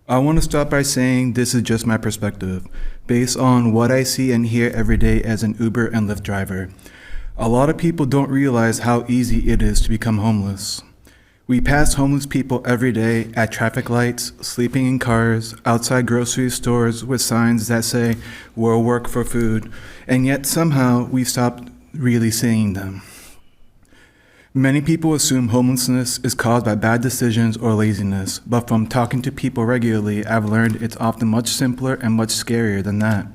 I want to start by saying this is just my perspective, based on what I see and hear every day as an Uber and Lyft driver. A lot of people don't realize how easy it is to become homeless. We pass homeless people every day at traffic lights, sleeping in cars, outside grocery stores with signs that say, "We'll work for food," and yet somehow we've stopped really seeing them. Many people assume homelessness is caused by bad decisions or laziness, but from talking to people regularly, I've learned it's often much simpler and much scarier than that.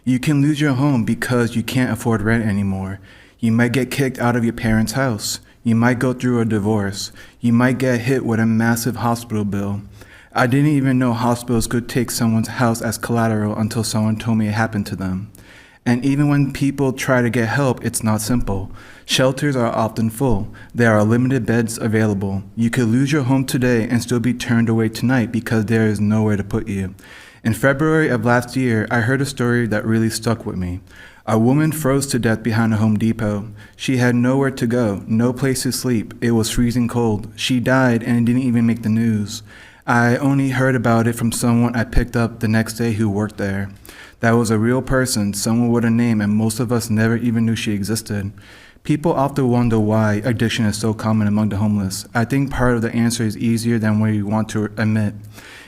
You can lose your home because you can't afford rent anymore. You might get kicked out of your parents' house. You might go through a divorce. You might get hit with a massive hospital bill. I didn't even know hospitals could take someone's house as collateral until someone told me it happened to them. And even when people try to get help, it's not simple. Shelters are often full. There are limited beds available. You could lose your home today and still be turned away tonight because there is nowhere to put you. In February of last year, I heard a story that really stuck with me. A woman froze to death behind a Home Depot. She had nowhere to go, no place to sleep. It was freezing cold. She died and it didn't even make the news. I only heard about it from someone I picked up the next day who worked there. That was a real person, someone with a name, and most of us never even knew she existed. People often wonder why addiction is so common among the homeless. I think part of the answer is easier than we want to admit.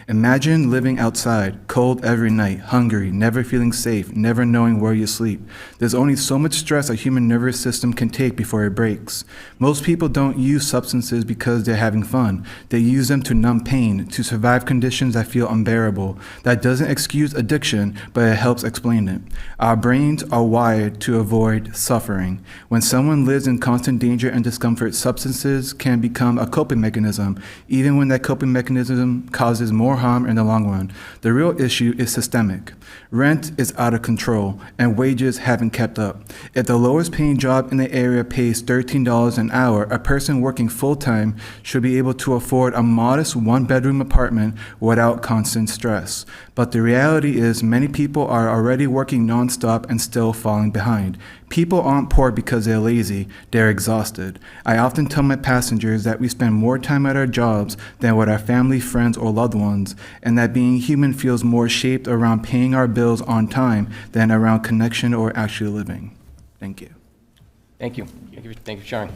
Imagine living outside, cold every night, hungry, never feeling safe, never knowing where you sleep. There's only so much stress a human nervous system can take before it breaks. Most people don't use substances because they're having fun. They use them to numb pain, to survive conditions that feel unbearable. That doesn't excuse addiction, but it helps explain it. Our brains are wired to avoid suffering. When someone lives in constant danger and discomfort, substances can become a coping mechanism, even when that coping mechanism causes more harm in the long run. The real issue is systemic. Rent is out of control, and wages haven't kept up. If the lowest paying job in the area pays $13 an hour, a person working full-time should be able to afford a modest one-bedroom apartment without constant stress. But the reality is many people are already working nonstop and still falling behind. People aren't poor because they're lazy, they're exhausted. I often tell my passengers that we spend more time at our jobs than with our family, friends, or loved ones, and that being human feels more shaped around paying our bills on time than around connection or actually living. Thank you. Thank you. Thank you for sharing.